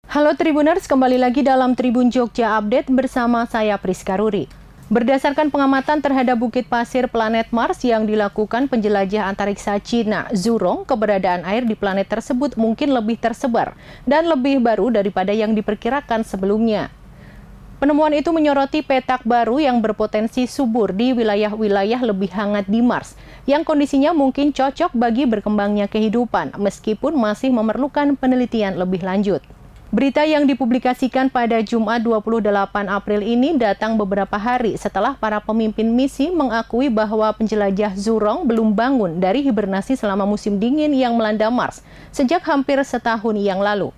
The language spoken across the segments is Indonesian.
Halo Tribuners, kembali lagi dalam Tribun Jogja Update bersama saya Priska Ruri. Berdasarkan pengamatan terhadap bukit pasir planet Mars yang dilakukan penjelajah antariksa Cina, Zhurong, keberadaan air di planet tersebut mungkin lebih tersebar dan lebih baru daripada yang diperkirakan sebelumnya. Penemuan itu menyoroti petak baru yang berpotensi subur di wilayah-wilayah lebih hangat di Mars, yang kondisinya mungkin cocok bagi berkembangnya kehidupan, meskipun masih memerlukan penelitian lebih lanjut. Berita yang dipublikasikan pada Jumat 28 April ini datang beberapa hari setelah para pemimpin misi mengakui bahwa penjelajah Zhurong belum bangun dari hibernasi selama musim dingin yang melanda Mars sejak hampir setahun yang lalu.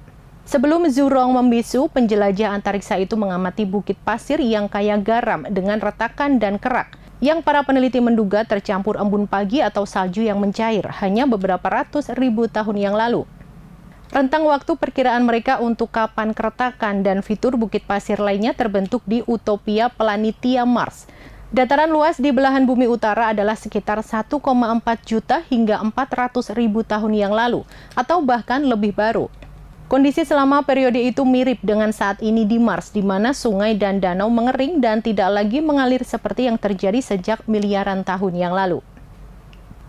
Sebelum Zhurong membisu, penjelajah antariksa itu mengamati bukit pasir yang kaya garam dengan retakan dan kerak, yang para peneliti menduga tercampur embun pagi atau salju yang mencair hanya beberapa ratus ribu tahun yang lalu. Rentang waktu perkiraan mereka untuk kapan keretakan dan fitur bukit pasir lainnya terbentuk di Utopia Planitia Mars. Dataran luas di belahan bumi utara adalah sekitar 1,4 juta hingga 400 ribu tahun yang lalu, atau bahkan lebih baru. Kondisi selama periode itu mirip dengan saat ini di Mars, di mana sungai dan danau mengering dan tidak lagi mengalir seperti yang terjadi sejak miliaran tahun yang lalu.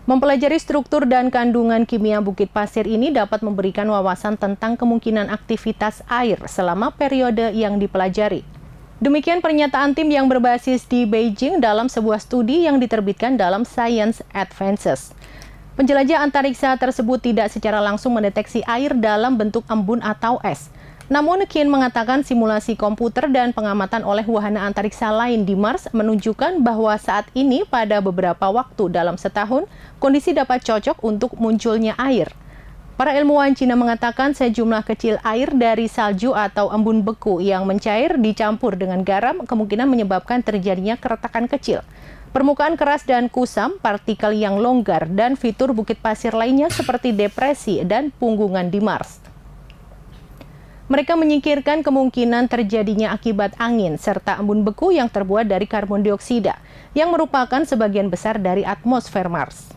Mempelajari struktur dan kandungan kimia bukit pasir ini dapat memberikan wawasan tentang kemungkinan aktivitas air selama periode yang dipelajari. Demikian pernyataan tim yang berbasis di Beijing dalam sebuah studi yang diterbitkan dalam Science Advances. Penjelajah antariksa tersebut tidak secara langsung mendeteksi air dalam bentuk embun atau es. Namun, Qin mengatakan simulasi komputer dan pengamatan oleh wahana antariksa lain di Mars menunjukkan bahwa saat ini pada beberapa waktu dalam setahun, kondisi dapat cocok untuk munculnya air. Para ilmuwan Cina mengatakan sejumlah kecil air dari salju atau embun beku yang mencair dicampur dengan garam kemungkinan menyebabkan terjadinya keretakan kecil. Permukaan keras dan kusam, partikel yang longgar, dan fitur bukit pasir lainnya seperti depresi dan punggungan di Mars. Mereka menyingkirkan kemungkinan terjadinya akibat angin serta embun beku yang terbuat dari karbon dioksida, yang merupakan sebagian besar dari atmosfer Mars.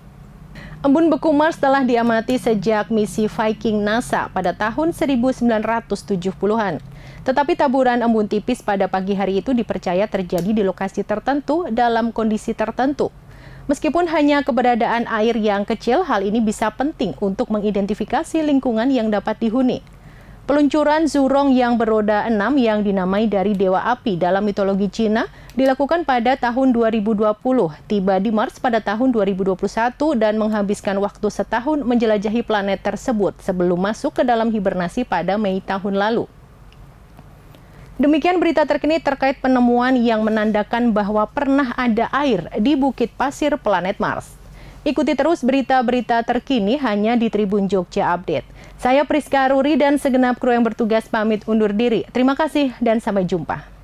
Embun beku Mars telah diamati sejak misi Viking NASA pada tahun 1970-an. Tetapi taburan embun tipis pada pagi hari itu dipercaya terjadi di lokasi tertentu dalam kondisi tertentu. Meskipun hanya keberadaan air yang kecil, hal ini bisa penting untuk mengidentifikasi lingkungan yang dapat dihuni. Peluncuran Zhurong yang beroda 6 yang dinamai dari Dewa Api dalam mitologi Cina dilakukan pada tahun 2020, tiba di Mars pada tahun 2021 dan menghabiskan waktu setahun menjelajahi planet tersebut sebelum masuk ke dalam hibernasi pada Mei tahun lalu. Demikian berita terkini terkait penemuan yang menandakan bahwa pernah ada air di bukit pasir planet Mars. Ikuti terus berita-berita terkini hanya di Tribun Jogja Update. Saya Priska Ruri dan segenap kru yang bertugas pamit undur diri. Terima kasih dan sampai jumpa.